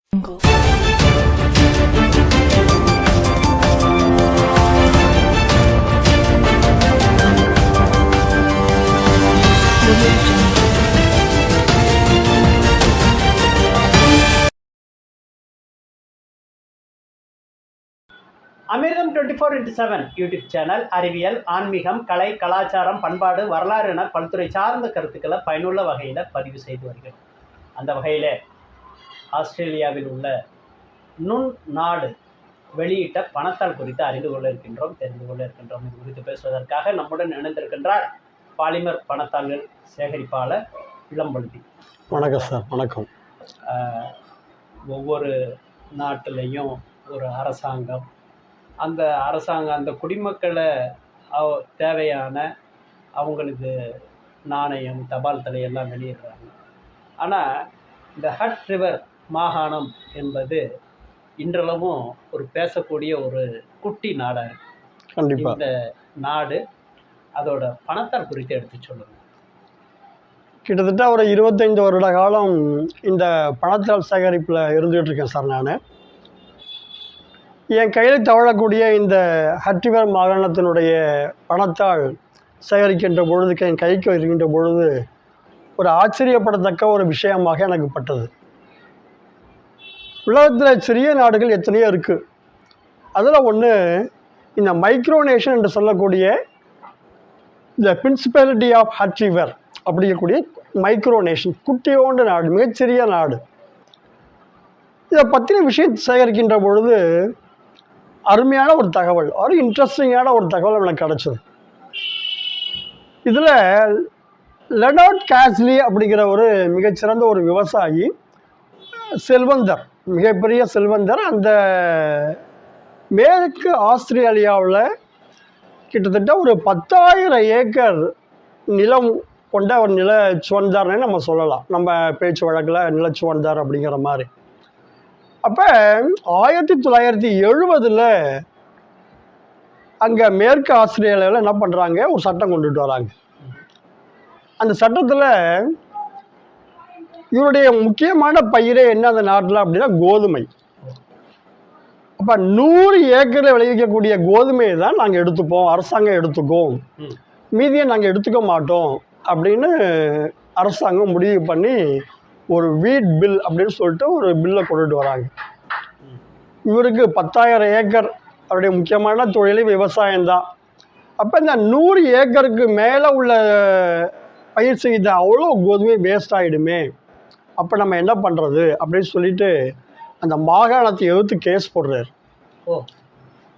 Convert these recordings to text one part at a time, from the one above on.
அமிர்தம் 24x7 YouTube channel அறிவியல், ஆன்மீகம், கலை, கலாச்சாரம், பண்பாடு, வரலாறு என பல்துறை சார்ந்த கருத்துக்களை பயனுள்ள வகையில் பதிவு செய்து வருகிறோம். அந்த வகையில் ஆஸ்திரேலியாவில் உள்ள நுண் நாடு வெளியிட்ட பணத்தாள் குறித்து அறிந்து கொள்ள இருக்கின்றோம், தெரிந்து கொள்ள இருக்கின்றோம். இது குறித்து பேசுவதற்காக நம்முடன் இணைந்திருக்கின்றார் பாலிமர் பணத்தாள்கள் சேகரிப்பாளர் இளம்பழுதி. வணக்கம் சார். வணக்கம். ஒவ்வொரு நாட்டிலையும் ஒரு அரசாங்கம், அந்த அந்த குடிமக்களை தேவையான அவங்களுக்கு நாணயம், தபால் தலை எல்லாம் வெளியிடுறாங்க. ஆனால் இந்த ஹட் ரிவர் மாகாணம் என்பது இன்றளவும் ஒரு பேசக்கூடிய ஒரு குட்டி நாடாக இருக்குது. கண்டிப்பாக இந்த நாடு அதோட பணத்தால் குறித்து எடுத்து சொல்லுங்கள். கிட்டத்தட்ட ஒரு 25 வருட காலம் இந்த பணத்தால் சேகரிப்பில் இருந்துகிட்டு இருக்கேன் சார். நான் என் கையில் தவழக்கூடிய இந்த ஹட் ரிவர் மாகாணத்தினுடைய பணத்தால் சேகரிக்கின்ற பொழுது, என் கைக்கு இருக்கின்ற பொழுது ஒரு ஆச்சரியப்படத்தக்க ஒரு விஷயமாக எனக்கு பட்டது. உலகத்தில் சிறிய நாடுகள் எத்தனையோ இருக்குது. அதில் ஒன்று இந்த மைக்ரோனேஷன் என்று சொல்லக்கூடிய இந்த பிரின்சிபாலிட்டி ஆஃப் ஹட் ரிவர் அப்படிங்கக்கூடிய மைக்ரோனேஷன், குட்டியோண்டு நாடு, மிகச்சிறிய நாடு. இதை பற்றின விஷயத்தை சேகரிக்கின்ற பொழுது அருமையான ஒரு தகவல், ஒரு இன்ட்ரெஸ்டிங்கான ஒரு தகவல் எனக்கு கிடச்சிது. இதில் லெனார்ட் கேஸ்லி அப்படிங்கிற ஒரு மிகச்சிறந்த ஒரு விவசாயி, செல்வந்தர், மிகப்பெரிய செல்வந்தர். அந்த மேற்கு ஆஸ்திரேலியாவில் கிட்டத்தட்ட ஒரு 10,000 ஏக்கர் நிலம் கொண்ட ஒரு நிலச்சுவந்தார்னே நம்ம சொல்லலாம். நம்ம பேச்சு வழக்கில் நிலச்சுவந்தார் அப்படிங்கிற மாதிரி. அப்போ 1970 அங்கே மேற்கு ஆஸ்திரேலியாவில் என்ன பண்ணுறாங்க, ஒரு சட்டம் கொண்டுட்டு வராங்க. அந்த சட்டத்தில் இவருடைய முக்கியமான பயிரே என்ன அந்த நாட்டில் அப்படின்னா கோதுமை. அப்போ 100 ஏக்கரில் விளைவிக்கக்கூடிய கோதுமையை தான் நாங்கள் எடுத்துப்போம், அரசாங்கம் எடுத்துக்கோம், மீதியை நாங்கள் எடுத்துக்க மாட்டோம் அப்படின்னு அரசாங்கம் முடிவு பண்ணி ஒரு வீட் பில் அப்படின்னு சொல்லிட்டு ஒரு பில்லை கொண்டுட்டு வராங்க. இவருக்கு 10,000 ஏக்கர், அவருடைய முக்கியமான தொழிலே விவசாயம்தான். அப்போ இந்த 100 ஏக்கருக்கு மேலே உள்ள பயிர் செய்த அவ்வளோ கோதுமை வேஸ்ட் ஆகிடுமே, அப்போ நம்ம என்ன பண்ணுறது அப்படின்னு சொல்லிட்டு அந்த மாகாணத்தை எதிர்த்து கேஸ் போடுறாரு.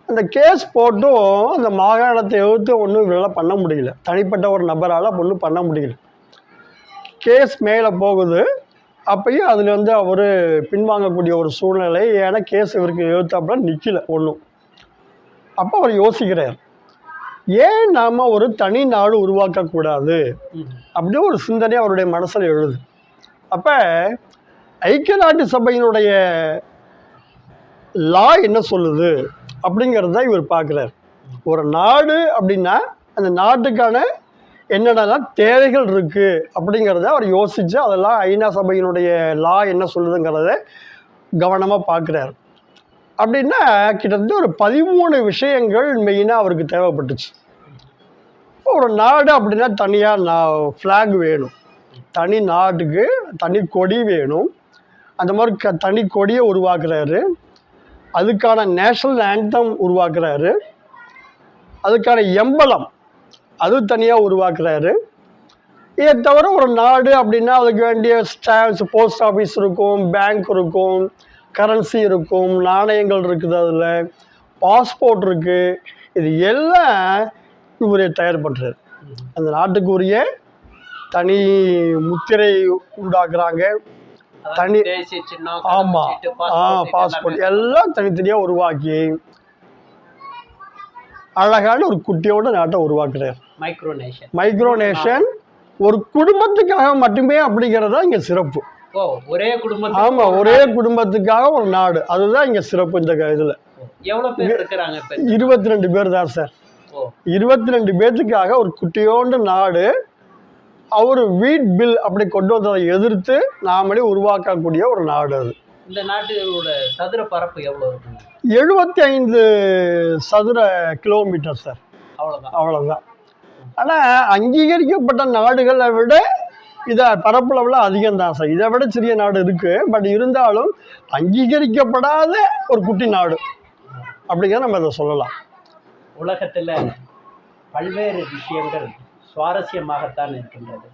அந்த கேஸ் போட்டும் அந்த மாகாணத்தை எதிர்த்து ஒன்றும் இவரால் பண்ண முடியல, தனிப்பட்ட ஒரு நபரால் ஒன்றும் பண்ண முடியல. கேஸ் மேலே போகுது. அப்பயும் அதில் அவர் பின்வாங்கக்கூடிய ஒரு சூழ்நிலை. ஏன்னா கேஸ் இவருக்கு எழுத்தாப்புல நிற்கல ஒன்றும். அப்போ அவர் யோசிக்கிறார், ஏன் நாம் ஒரு தனி நாடு உருவாக்கக்கூடாது அப்படின்னு ஒரு சிந்தனை அவருடைய மனசில் எழுது. அப்போ ஐக்கிய நாட்டு சபையினுடைய லா என்ன சொல்லுது அப்படிங்கிறத இவர் பார்க்குறார். ஒரு நாடு அப்படின்னா அந்த நாட்டுக்கான என்னென்னலாம் தேவைகள் இருக்குது அப்படிங்கிறத அவர் யோசித்து அதெல்லாம் ஐநா சபையினுடைய லா என்ன சொல்லுதுங்கிறத கவனமாக பார்க்குறாரு. அப்படின்னா கிட்டத்தட்ட ஒரு 13 விஷயங்கள் மெயினாக அவருக்கு தேவைப்பட்டுச்சு. ஒரு நாடு அப்படின்னா தனியாக ஃப்ளாக் வேணும், தனி நாட்டுக்கு தனி கொடி வேணும். அந்த மாதிரி தனி கொடியை உருவாக்குறாரு. அதுக்கான நேஷ்னல் ஆந்தம் உருவாக்குறாரு. அதுக்கான எம்பலம் அது தனியாக உருவாக்குறாரு. இதை தவிர ஒரு நாடு அப்படின்னா அதுக்கு வேண்டிய ஸ்டாம்ப்ஸ், போஸ்ட் ஆஃபீஸ் இருக்கும், பேங்க் இருக்கும், கரன்சி இருக்கும், நாணயங்கள் இருக்குது, அதில் பாஸ்போர்ட் இருக்குது. இது எல்லாம் இவரே தயார் பண்ணுறாரு. அந்த நாட்டுக்கு உரிய தனி முத்திரை உண்டாக்குறாங்க, தனி ஆமாம் பாஸ்போர்ட் எல்லாம் தனித்தனியாக உருவாக்கி அழகான ஒரு குட்டியோட நாட்டை உருவாக்குறார். மைக்ரோனேஷன் ஒரு குடும்பத்துக்காக மட்டுமே அப்படிங்கிறது தான் இங்கே சிறப்பு. ஒரே குடும்பம், ஆமாம், ஒரே குடும்பத்துக்காக ஒரு நாடு, அதுதான் இங்கே சிறப்பு. இந்த இதில் எவ்வளோ பேர் இருக்கிறாங்க? 22 பேர் தான் சார். 22 பேர்த்துக்காக ஒரு குட்டியோண்டு நாடு. அவர் வீட் பில் அப்படி கொண்டு வந்ததை எதிர்த்து நாமளே உருவாக்கக்கூடிய ஒரு நாடு அது. இந்த நாட்டோட சதுர பரப்பு எவ்வளோ இருக்குங்க? 75 சதுர கிலோமீட்டர் சார். அவ்வளோதான். ஆனால் அங்கீகரிக்கப்பட்ட நாடுகளை விட இதை பரப்பளவில் அதிகம்தான் சார். இதை விட சிறிய நாடு இருக்குது. பட் இருந்தாலும் அங்கீகரிக்கப்படாத ஒரு குட்டி நாடு அப்படிங்கிறத நம்ம இதை சொல்லலாம். உலகத்தில் பல்வேறு விஷயங்கள் சுவாரஸ்யமாகத்தான் இருக்கின்றது.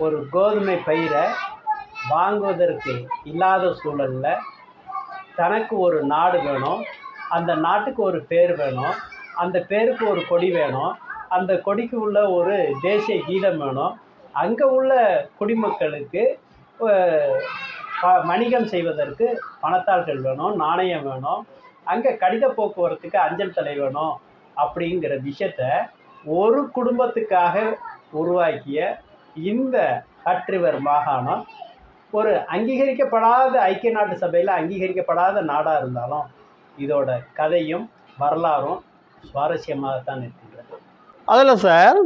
ஒரு கோதுமை பயிரை வாங்குவதற்கு இல்லாத சூழலில் தனக்கு ஒரு நாடு வேணும், அந்த நாட்டுக்கு ஒரு பேர் வேணும், அந்த பேருக்கு ஒரு கொடி வேணும், அந்த கொடிக்கு உள்ள ஒரு தேசிய கீதம் வேணும், அங்கே உள்ள குடிமக்களுக்கு வணிகம் செய்வதற்கு பணத்தாள்கள் வேணும், நாணயம் வேணும், அங்கே கடித போக்குவரத்துக்கு அஞ்சல் தலை வேணும். அப்படிங்கிற விஷயத்த ஒரு குடும்பத்துக்காக உருவாக்கிய இந்த ஹட் ரிவர் மாகாணம் ஒரு அங்கீகரிக்கப்படாத ஐக்கிய நாட்டு சபையில் அங்கீகரிக்கப்படாத நாடாக இருந்தாலும் இதோட கதையும் வரலாறும் சுவாரஸ்யமாகத்தான் இருக்கின்றது. அதில் சார்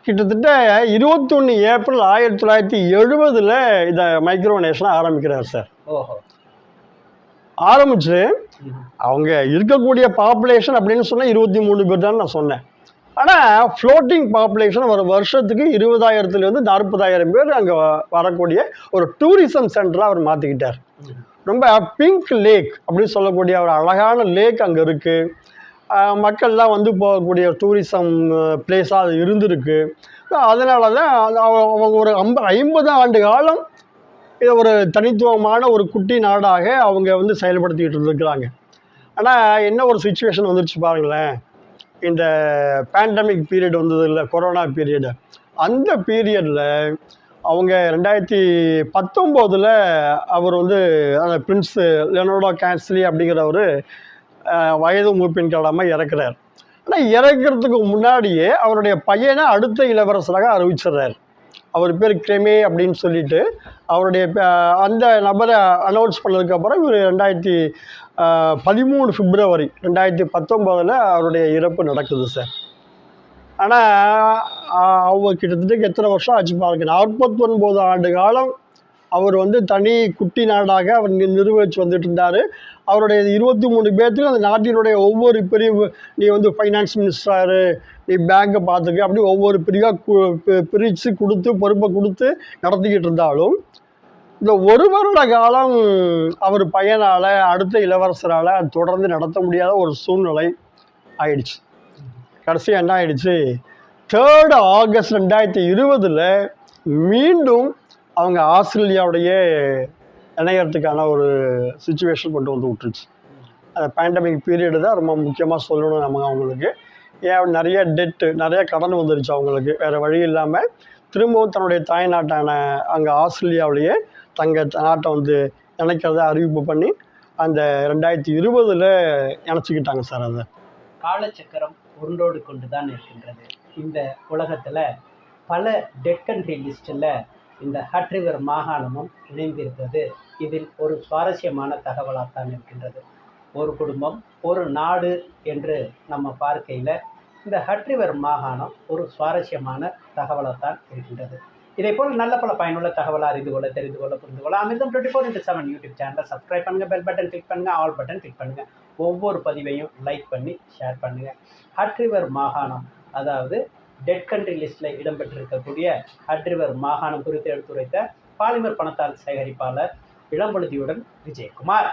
கிட்டத்தட்ட 21 ஏப்ரல் 1970 இதை மைக்ரோனேஷனை ஆரம்பிக்கிறார் சார். ஓஹோ. ஆரம்பிச்சு அவங்க இருக்கக்கூடிய பாப்புலேஷன் அப்படின்னு சொன்னால் 23 பேர் தான் நான் சொன்னேன். ஆனால் ஃப்ளோட்டிங் பாப்புலேஷன் ஒரு வருஷத்துக்கு 20,000 40,000 பேர் அங்கே வரக்கூடிய ஒரு டூரிசம் சென்டராக அவர் மாற்றிக்கிட்டார். ரொம்ப பிங்க் லேக் அப்படின்னு சொல்லக்கூடிய ஒரு அழகான லேக் அங்கே இருக்குது. மக்கள்லாம் வந்து போகக்கூடிய டூரிசம் பிளேஸாக அது இருந்திருக்கு. அதனால தான் அவங்க ஒரு 50 ஆண்டு காலம் இதை ஒரு தனித்துவமான ஒரு குட்டி நாடாக அவங்க வந்து செயல்படுத்திக்கிட்டு இருந்துருக்குறாங்க. ஆனால் என்ன ஒரு சுச்சுவேஷன் வந்துருச்சு பாருங்களேன். இந்த பேண்டமிக் பீரியட் வந்தது இல்லை, கொரோனா பீரியடு. அந்த பீரியடில் அவங்க 2019 அவர் வந்து அந்த பிரின்ஸ் லெனோர்டோ கேன்ஸ்லி அப்படிங்கிறவர் வயது மூப்பின் காலமாக இறக்குறார். ஆனால் இறக்கிறதுக்கு முன்னாடியே அவருடைய பையனை அடுத்த இளவரசராக அறிவிச்சிடுறார். அவர் பேர் கிரெமே அப்படின்னு சொல்லிட்டு அவருடைய அந்த நபரை அனௌன்ஸ் பண்ணதுக்கப்புறம் இவர் 2013 பிப்ரவரி 2019 அவருடைய இறப்பு நடக்குது சார். ஆனால் அவங்க கிட்டத்தட்ட எத்தனை வருஷம் ஆச்சு பாருங்க. 49 ஆண்டு காலம் அவர் வந்து தனி குட்டி நாடாக அவர் நிர்வகித்து வந்துட்டு இருந்தார். அவருடைய 23 பேர்த்துக்கு அந்த நாட்டினுடைய ஒவ்வொரு பிரிவு, நீ வந்து ஃபைனான்ஸ் மினிஸ்டராரு, நீ பேங்கை பார்த்துக்க, அப்படி ஒவ்வொரு பிரிவாக பிரித்து கொடுத்து பொறுப்பை கொடுத்து நடத்திக்கிட்டு இருந்தாலும் இந்த ஒரு வருட காலம் அவர் பையனால் அடுத்த இளவரசரால் தொடர்ந்து நடத்த முடியாத ஒரு சூழ்நிலை ஆயிடுச்சு. கடைசியாக என்ன ஆயிடுச்சு, 3 ஆகஸ்ட் 2020 மீண்டும் அவங்க ஆஸ்திரேலியாவுடைய இணையறதுக்கான ஒரு சுச்சுவேஷன் கொண்டு வந்து விட்டுருச்சு. அந்த பேண்டமிக் பீரியடு தான் ரொம்ப முக்கியமாக சொல்லணும் நம்ம அவங்களுக்கு. ஏன் நிறைய நிறைய கடன் வந்துருச்சு அவங்களுக்கு. வேறு வழி இல்லாமல் திரும்பவும் தன்னுடைய தாய்நாட்டான அங்கே ஆஸ்திரேலியாவிலேயே நாட்டை வந்து இணைக்கிறத அறிவிப்பு பண்ணி அந்த 2020 இணைச்சிக்கிட்டாங்க சார். அதை காலச்சக்கரம் உருண்டோடு கொண்டு தான் இருக்கின்றது. இந்த உலகத்தில் பல டெட் கண்ட்ரி லிஸ்ட்டில் இந்த ஹட் ரிவர் மாகாணமும் இணைந்திருக்கிறது. இதில் ஒரு சுவாரஸ்யமான தகவலாகத்தான் இருக்கின்றது. ஒரு குடும்பம் ஒரு நாடு என்று நம்ம பார்க்கையில் இந்த ஹட் ரிவர் மாகாணம் ஒரு சுவாரஸ்யமான தகவலாகத்தான் இருக்கின்றது. இதே போல் நல்ல பல பயனுள்ள தகவலை அறிந்து கொள்ள, தெரிந்து கொள்ள, புரிந்து கொள்ள அமிர்தம் 24x7 யூடியூப் சேனலை சப்ஸ்கிரைப் பண்ணுங்கள், பெல் பட்டன் கிளிக் பண்ணுங்கள், ஆல் பட்டன் கிளிக் பண்ணுங்கள். ஒவ்வொரு பதிவையும் லைக் பண்ணி ஷேர் பண்ணுங்கள். ஹட் ரிவர் மாகாணம், அதாவது டெட் கண்ட்ரி லிஸ்ட்டில் இடம்பெற்றிருக்கக்கூடிய ஹட் ரிவர் மாகாணம் குறித்து எடுத்துரைத்த பாலிமர் பணத்தாள் சேகரிப்பாளர் இளம்பழுதியுடன் விஜயகுமார்.